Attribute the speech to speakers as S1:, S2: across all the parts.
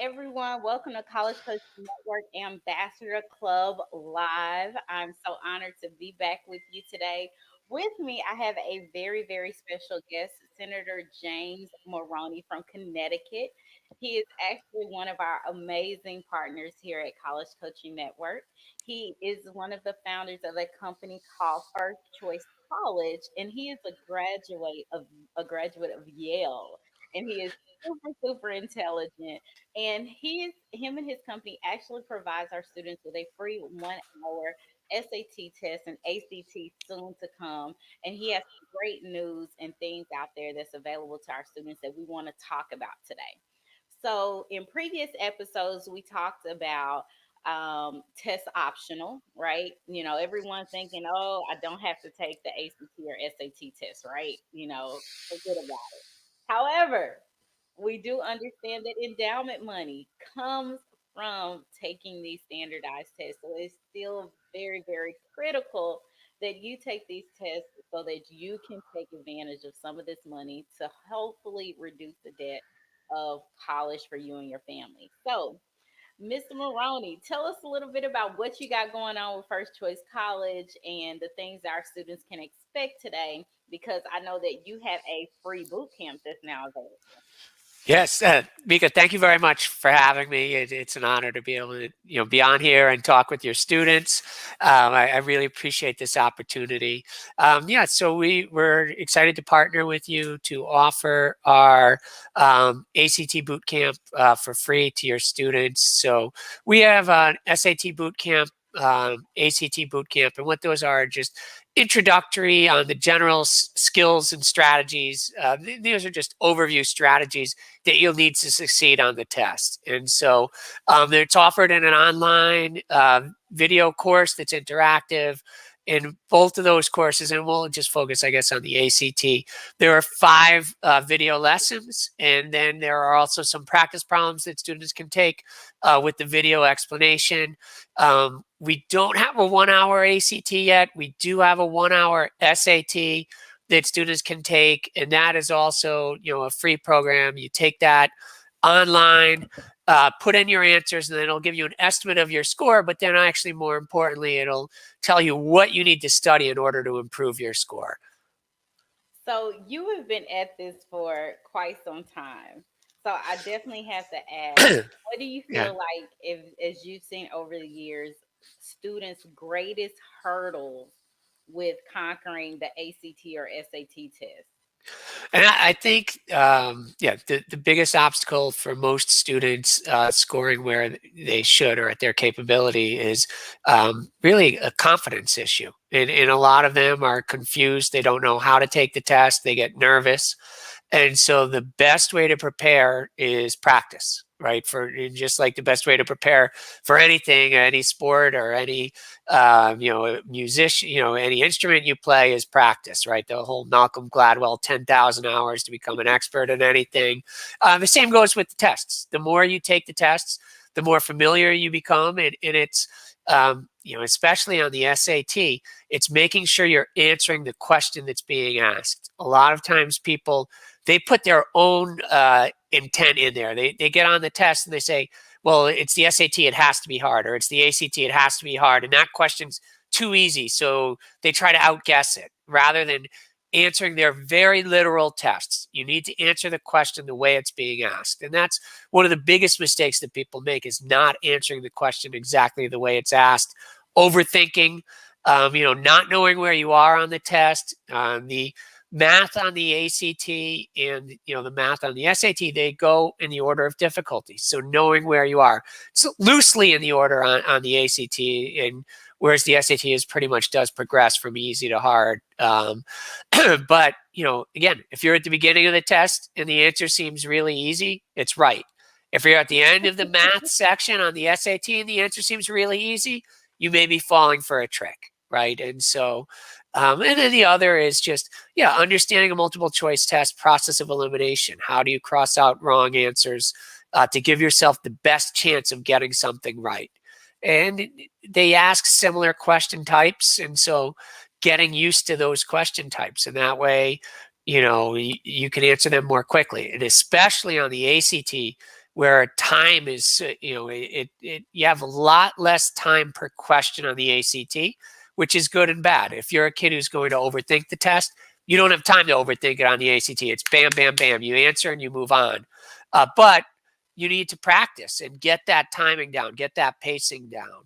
S1: everyone. Welcome to College Coach Network Ambassador Club Live. I'm so honored to be back with you today. With me, I have a very special guest, Senator James Maroney from Connecticut. He is actually one of our amazing partners here at College Coaching Network. He is one of the founders of a company called First Choice College, and he is a graduate of Yale, and he is super intelligent. And him and his company actually provides our students with a free 1 hour SAT test and ACT soon to come. And he has some great news and things out there that's available to our students that we want to talk about today. So, in previous episodes, we talked about test optional, right? Everyone thinking, oh, I don't have to take the ACT or SAT test, right? Forget about it. However, we do understand that endowment money comes from taking these standardized tests. So it's still very critical that you take these tests so that you can take advantage of some of this money to hopefully reduce the debt of college for you and your family. So, Mr. Maroney, tell us a little bit about what you got going on with First Choice College and the things our students can expect today, because I know that you have a free boot camp that's now available.
S2: Yes, Mika, thank you very much for having me. It's an honor to be able to, be on here and talk with your students. I really appreciate this opportunity. So we're excited to partner with you to offer our ACT Bootcamp for free to your students. So we have an SAT Bootcamp, ACT Bootcamp, and what those are just introductory on the general skills and strategies. These are just overview strategies that you'll need to succeed on the test. And so it's offered in an online video course that's interactive. In both of those courses, and we'll just focus, I guess, on the ACT, there are 5 video lessons, and then there are also some practice problems that students can take with the video explanation. We don't have a 1 hour ACT yet. We do have a 1 hour SAT that students can take, and that is also, a free program. You take that online, put in your answers, and then it'll give you an estimate of your score, but then actually, more importantly, it'll tell you what you need to study in order to improve your score.
S1: So you have been at this for quite some time. So I definitely have to ask, what do you
S2: Yeah.
S1: feel like, if as you've seen over the years, students' greatest hurdles with conquering the ACT or SAT test?
S2: And I think, the biggest obstacle for most students scoring where they should or at their capability is really a confidence issue. And a lot of them are confused. They don't know how to take the test. They get nervous. And so the best way to prepare is practice, right? Just like the best way to prepare for anything, any sport or any, musician, any instrument you play is practice, right? The whole Malcolm Gladwell 10,000 hours to become an expert in anything. The same goes with the tests. The more you take the tests, the more familiar you become. And it's, especially on the SAT, it's making sure you're answering the question that's being asked. A lot of times people, they put their own intent in there. They get on the test and they say, well, it's the SAT, it has to be hard, or it's the ACT, it has to be hard. And that question's too easy. So they try to outguess it rather than answering their very literal tests. You need to answer the question the way it's being asked. And that's one of the biggest mistakes that people make, is not answering the question exactly the way it's asked. Overthinking, not knowing where you are on the test. The math on the ACT and the math on the SAT, they go in the order of difficulty. So knowing where you are, so loosely in the order on the ACT, and whereas the SAT is pretty much does progress from easy to hard. But again, if you're at the beginning of the test and the answer seems really easy, it's right. If you're at the end of the math section on the SAT and the answer seems really easy, you may be falling for a trick, right? And so, and then the other is just, understanding a multiple choice test, process of elimination. How do you cross out wrong answers to give yourself the best chance of getting something right? And they ask similar question types. And so getting used to those question types, and that way, you can answer them more quickly. And especially on the ACT, where time is, you have a lot less time per question on the ACT, which is good and bad. If you're a kid who's going to overthink the test, you don't have time to overthink it on the ACT. It's bam, bam, bam. You answer and you move on. But you need to practice and get that timing down, get that pacing down.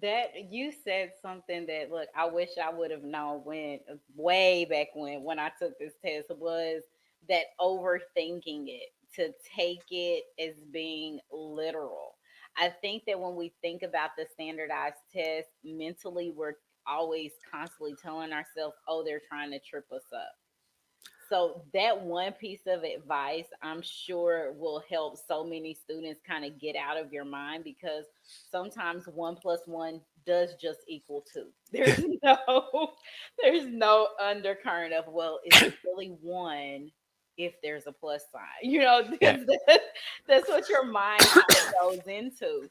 S1: That you said something that, look, I wish I would have known when, way back when I took this test, was that overthinking it, to take it as being literal. I think that when we think about the standardized test, mentally we're always constantly telling ourselves, oh, they're trying to trip us up. So that one piece of advice, I'm sure, will help so many students kind of get out of your mind, because sometimes one plus one does just equal two. No there's no undercurrent of, well, is it really one if there's a plus sign?
S2: Yeah.
S1: That's what your mind kind of goes into.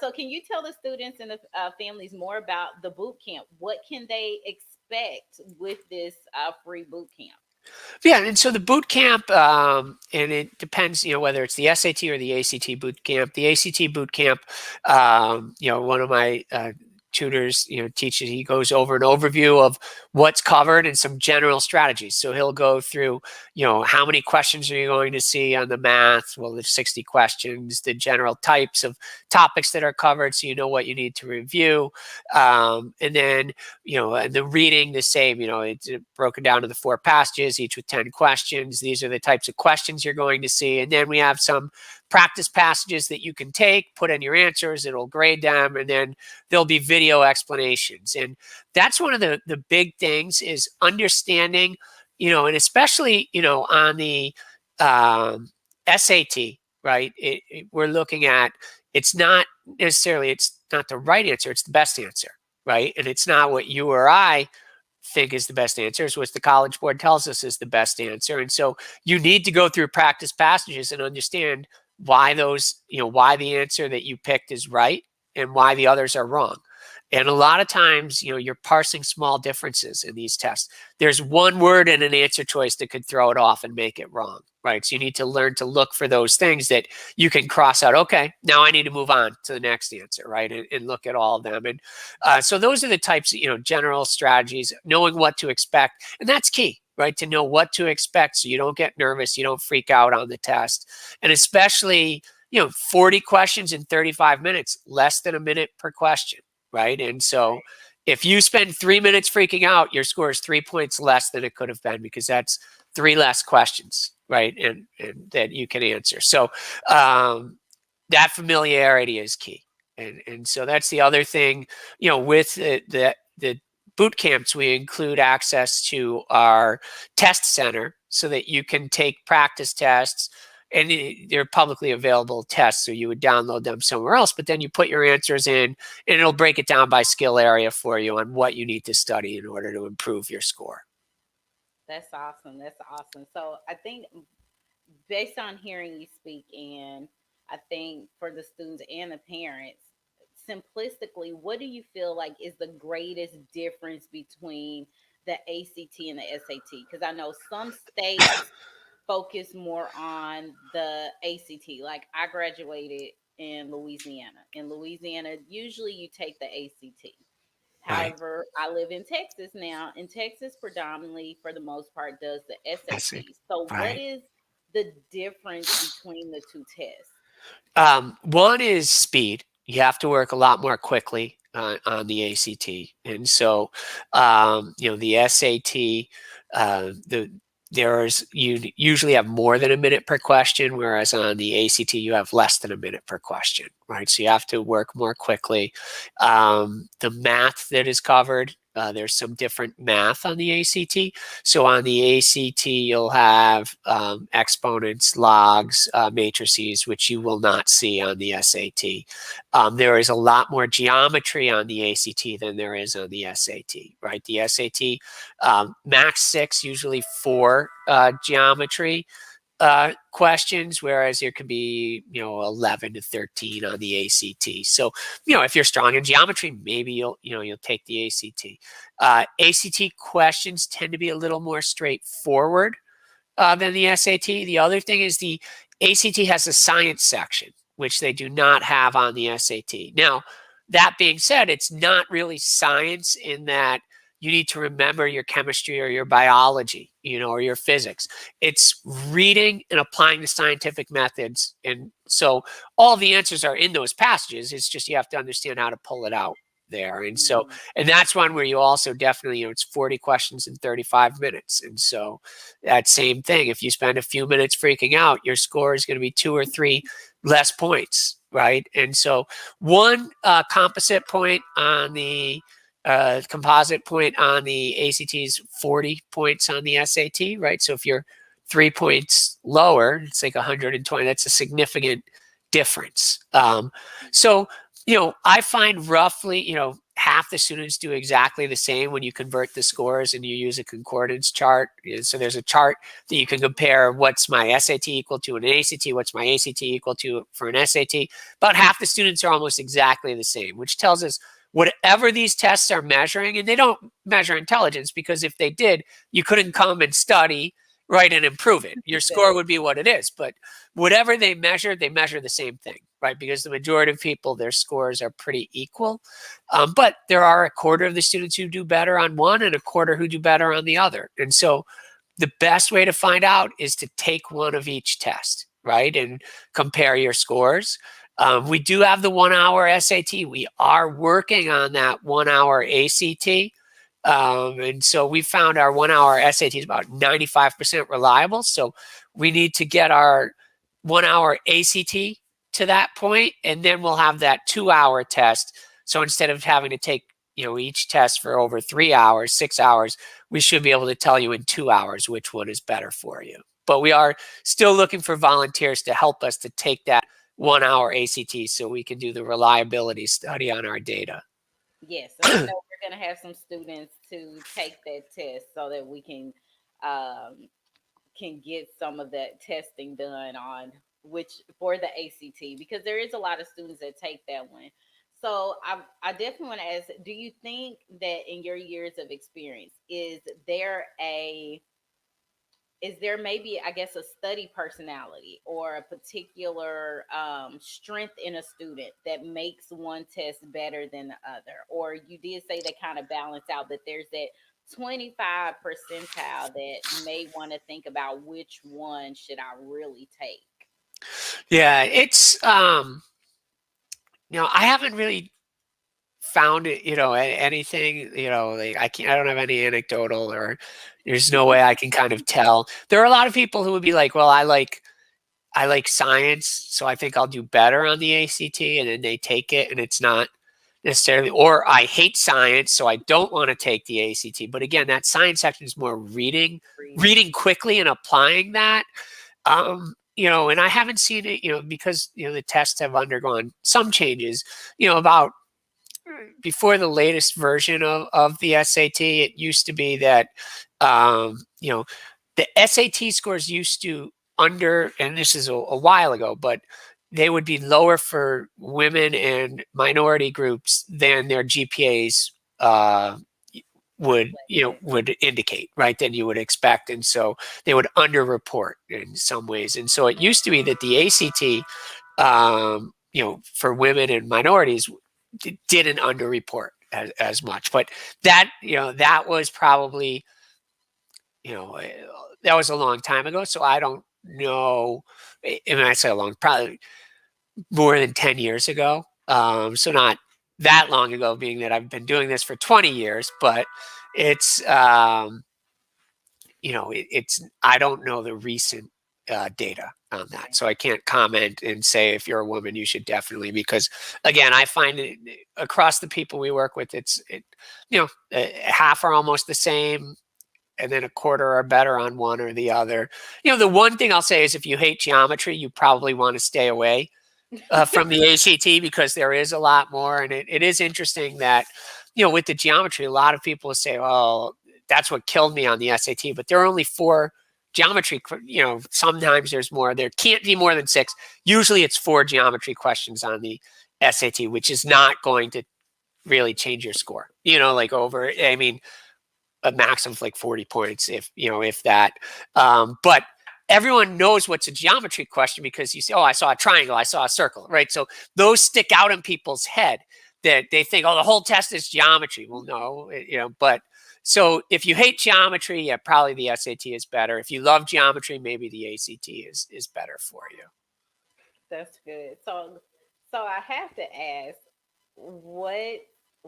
S1: So can you tell the students and the families more about the boot camp? What can they expect with this free boot camp?
S2: Yeah, and so the boot camp, and it depends, whether it's the SAT or the ACT boot camp. The ACT boot camp, one of my tutors, teaches. He goes over an overview of what's covered and some general strategies. So he'll go through, how many questions are you going to see on the math? Well, there's 60 questions. The general types of topics that are covered, so you know what you need to review, and then and the reading the same. It's broken down to the 4 passages, each with 10 questions. These are the types of questions you're going to see. And then we have some practice passages that you can take, put in your answers, it'll grade them, and then there'll be video explanations. And that's one of the big things, is understanding, and especially, on the SAT, right? We're looking at, it's not necessarily, it's not the right answer, it's the best answer, right? And it's not what you or I think is the best answer. It's what the College Board tells us is the best answer. And so you need to go through practice passages and understand why why the answer that you picked is right and why the others are wrong. And a lot of times, you're parsing small differences in these tests. There's one word in an answer choice that could throw it off and make it wrong, right? So you need to learn to look for those things that you can cross out. Okay, now I need to move on to the next answer, right? And look at all of them. And so those are the types of, general strategies, knowing what to expect. And that's key, right? To know what to expect so you don't get nervous, you don't freak out on the test. And especially, 40 questions in 35 minutes, less than a minute per question, right? And so if you spend 3 minutes freaking out, your score is 3 points less than it could have been, because that's 3 less questions, right? And that you can answer. So that familiarity is key. And so that's the other thing, with the boot camps, we include access to our test center so that you can take practice tests, and they're publicly available tests. So you would download them somewhere else, but then you put your answers in and it'll break it down by skill area for you on what you need to study in order to improve your score.
S1: That's awesome. That's awesome. So I think, based on hearing you speak, and I think for the students and the parents, simplistically, what do you feel like is the greatest difference between the ACT and the SAT? Because I know some states focus more on the ACT. Like, I graduated in Louisiana. In Louisiana, usually you take the ACT.
S2: Right.
S1: However, I live in Texas now, and Texas predominantly, for the most part, does the
S2: I see.
S1: SAT. So, what
S2: Right.
S1: is the difference between the two tests?
S2: One is speed. You have to work a lot more quickly on the ACT, and so the SAT, you usually have more than a minute per question, whereas on the ACT you have less than a minute per question, right? So you have to work more quickly. The math that is covered. There's some different math on the ACT. So on the ACT, you'll have exponents, logs, matrices, which you will not see on the SAT. There is a lot more geometry on the ACT than there is on the SAT, right? The SAT, max 6, usually 4 geometry questions, whereas there could be 11 to 13 on the ACT. So if you're strong in geometry, maybe you'll take the ACT. ACT questions tend to be a little more straightforward than the SAT. The other thing is the ACT has a science section, which they do not have on the SAT. Now, that being said, it's not really science in that you need to remember your chemistry or your biology, or your physics. It's reading and applying the scientific methods. And so all the answers are in those passages. It's just you have to understand how to pull it out there. And so,
S1: Mm.
S2: and that's one where you also definitely, it's 40 questions in 35 minutes. And so that same thing, if you spend a few minutes freaking out, your score is going to be 2 or 3 less points, right? And so one composite point on the composite point on the ACT is 40 points on the SAT, right? So if you're 3 points lower, it's like 120. That's a significant difference. So I find roughly, half the students do exactly the same when you convert the scores and you use a concordance chart. So there's a chart that you can compare what's my SAT equal to an ACT, what's my ACT equal to for an SAT. About half the students are almost exactly the same, which tells us whatever these tests are measuring, and they don't measure intelligence, because if they did, you couldn't come and study, right, and improve it. Your score
S1: Exactly.
S2: would be what it is. But whatever they measure the same thing, right? Because the majority of people, their scores are pretty equal. But there are a quarter of the students who do better on one and a quarter who do better on the other. And so the best way to find out is to take one of each test, right? And compare your scores. We do have the 1 hour SAT. We are working on that 1 hour ACT. And so we found our 1 hour SAT is about 95% reliable. So we need to get our 1 hour ACT to that point, and then we'll have that 2 hour test. So instead of having to take, each test for over 3 hours, 6 hours, we should be able to tell you in 2 hours which one is better for you. But we are still looking for volunteers to help us to take that 1 hour ACT so we can do the reliability study on our data.
S1: Yes, and I know we're going to have some students to take that test so that we um, can get some of that testing done on which for the ACT, because there is a lot of students that take that one. So I definitely want to ask, do you think that in your years of experience, there a is there maybe, I guess, a study personality or a particular strength in a student that makes one test better than the other? Or you did say they kind of balance out, that there's that 25 percentile that may want to think about which one should I really take.
S2: Yeah, it's I haven't really found it, anything, like I don't have any anecdotal, or there's no way I can kind of tell. There are a lot of people who would be like, well, I like science, so I think I'll do better on the ACT, and then they take it and it's not necessarily, or I hate science, so I don't want to take the ACT. But again, that science section is more
S1: Reading.
S2: reading quickly and applying that. And I haven't seen it, because the tests have undergone some changes, about before the latest version of the SAT. It used to be that the SAT scores used to and this is a while ago, but they would be lower for women and minority groups than their GPAs would indicate, right, than you would expect. And so they would underreport in some ways. And so it used to be that the ACT, for women and minorities, didn't underreport as much. But that was probably, that was a long time ago. So I don't know. And I say a long, probably more than 10 years ago. So not that long ago, being that I've been doing this for 20 years, but it's, it's, I don't know the recent data on that. So I can't comment and say if you're a woman, you should definitely, because again, I find it across the people we work with, half are almost the same, and then a quarter are better on one or the other. The one thing I'll say is, if you hate geometry, you probably want to stay away from the ACT, because there is a lot more. And it is interesting that, with the geometry, a lot of people say, well, that's what killed me on the SAT, but there are only 4 geometry, sometimes there's more. There can't be more than 6. Usually it's 4 geometry questions on the SAT, which is not going to really change your score, like over, I mean, a max of like 40 points, if that. But everyone knows what's a geometry question because you say, oh, I saw a triangle, I saw a circle, right? So those stick out in people's head that they think, oh, the whole test is geometry. Well, no, but so if you hate geometry, yeah, probably the SAT is better. If you love geometry, maybe the ACT is better for you.
S1: That's good. So I have to ask, what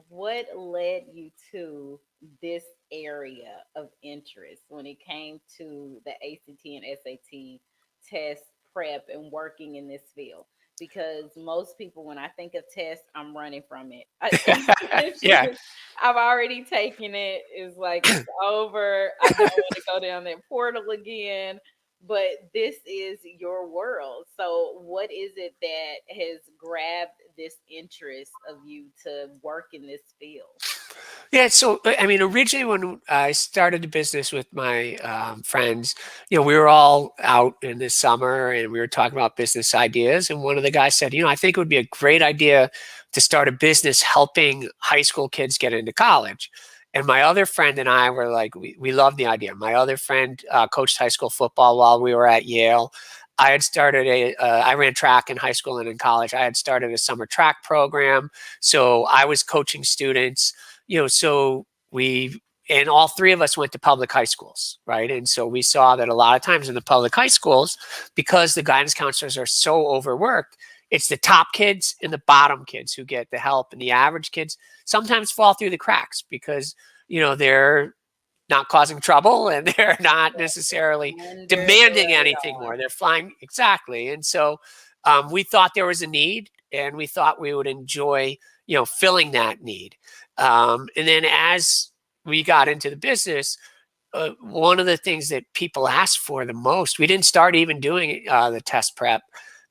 S1: what led you to this area of interest when it came to the ACT and SAT test prep and working in this field? Because most people, when I think of tests, I'm running from it.
S2: Yeah.
S1: I've already taken it. It's like it's over. I don't want to go down that portal again, but this is your world. So, what is it that has grabbed this interest of you to work in this field?
S2: Yeah, so I mean, originally when I started the business with my friends, we were all out in the summer and we were talking about business ideas. And one of the guys said, I think it would be a great idea to start a business helping high school kids get into college. And my other friend and I were like, we loved the idea. My other friend coached high school football while we were at Yale. I ran track in high school and in college. I had started a summer track program. So I was coaching students, so and all three of us went to public high schools, right? And so we saw that a lot of times in the public high schools, because the guidance counselors are so overworked, it's the top kids and the bottom kids who get the help, and the average kids sometimes fall through the cracks because they're not causing trouble and they're not necessarily
S1: Under the
S2: demanding anything
S1: radar.
S2: more. They're flying exactly, and so we thought there was a need, and we thought we would enjoy filling that need. And then as we got into the business, one of the things that people ask for the most, we didn't start even doing the test prep,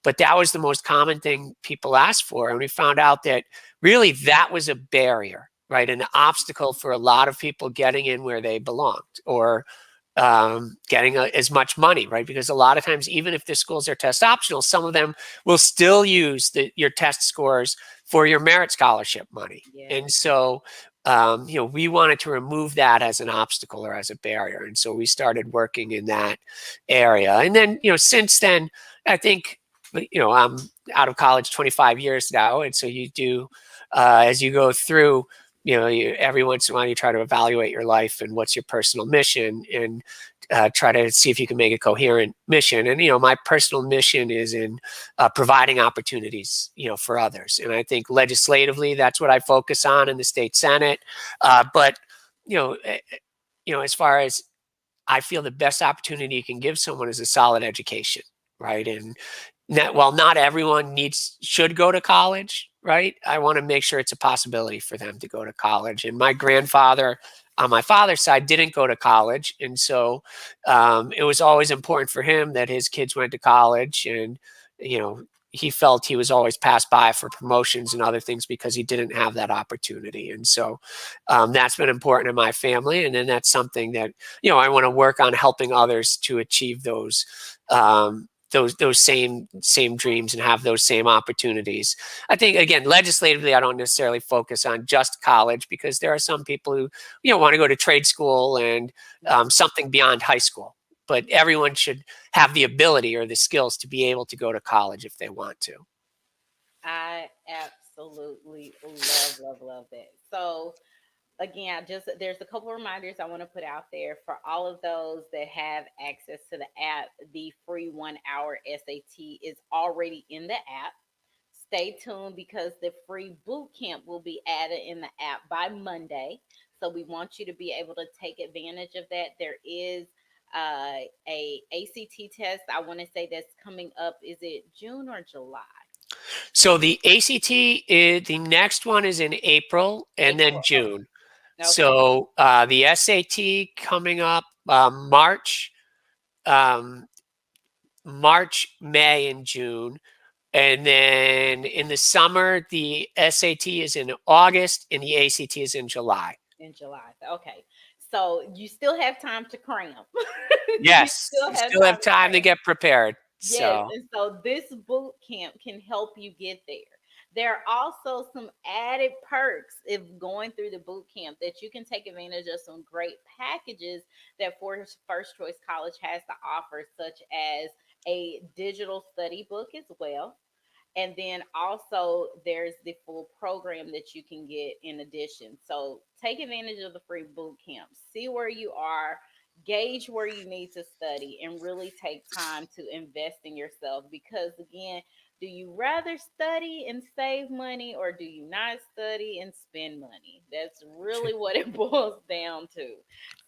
S2: but that was the most common thing people asked for. And we found out that really that was a barrier, right? An obstacle for a lot of people getting in where they belonged, or getting as much money, right? Because a lot of times, even if the schools are test optional, some of them will still use your test scores for your merit scholarship money.
S1: Yes.
S2: And so, we wanted to remove that as an obstacle or as a barrier. And so we started working in that area. And then, since then, I think, I'm out of college 25 years now. And so you do, as you go through, every once in a while you try to evaluate your life and what's your personal mission, and try to see if you can make a coherent mission. And my personal mission is in providing opportunities, for others. And I think legislatively, that's what I focus on in the state senate. But you know, eh, as far as I feel the best opportunity you can give someone is a solid education, right? And while not everyone should go to college, right? I want to make sure it's a possibility for them to go to college. And my grandfather on my father's side didn't go to college, and so it was always important for him that his kids went to college. And you know, he felt he was always passed by for promotions and other things because he didn't have that opportunity. And so that's been important in my family. And then that's something that I want to work on, helping others to achieve those same dreams and have those same opportunities. I think, again, legislatively, I don't necessarily focus on just college, because there are some people who want to go to trade school and something beyond high school. But everyone should have the ability or the skills to be able to go to college if they want to.
S1: I absolutely love that. So, again, just there's a couple of reminders I want to put out there for all of those that have access to the app. The free 1 hour SAT is already in the app. Stay tuned because the free boot camp will be added in the app by Monday. So we want you to be able to take advantage of that. There is a ACT test. I want to say that's coming up. Is it June or July?
S2: So the ACT, the next one is in April and then
S1: April.
S2: June.
S1: Okay.
S2: So the SAT coming up um, March, May, and June. And then in the summer, the SAT is in August and the ACT is in July.
S1: In July. Okay. So you still have time to cram. You
S2: Yes,
S1: still
S2: you
S1: have
S2: still
S1: time
S2: have
S1: to
S2: time to
S1: cram.
S2: get prepared.
S1: Yes,
S2: So
S1: and so this boot camp can help you get there. There are also some added perks if going through the boot camp that you can take advantage of some great packages that First Choice College has to offer, such as a digital study book as well. And then also there's the full program that you can get in addition. So take advantage of the free boot camp. See where you are, gauge where you need to study, and really take time to invest in yourself. Because again, do you rather study and save money, or do you not study and spend money? That's really what it boils down to.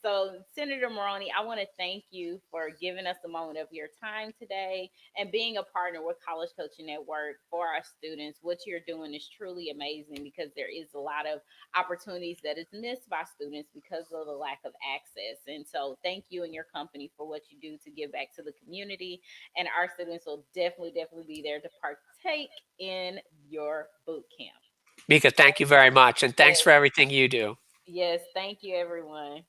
S1: So, Senator Maroney, I want to thank you for giving us a moment of your time today and being a partner with College Coaching Network for our students. What you're doing is truly amazing, because there is a lot of opportunities that is missed by students because of the lack of access. And so thank you and your company for what you do to give back to the community. And our students will definitely be there to partake in your boot camp.
S2: Mika, thank you very much. And thanks
S1: Yes,
S2: for everything you do.
S1: yes. Thank you, everyone.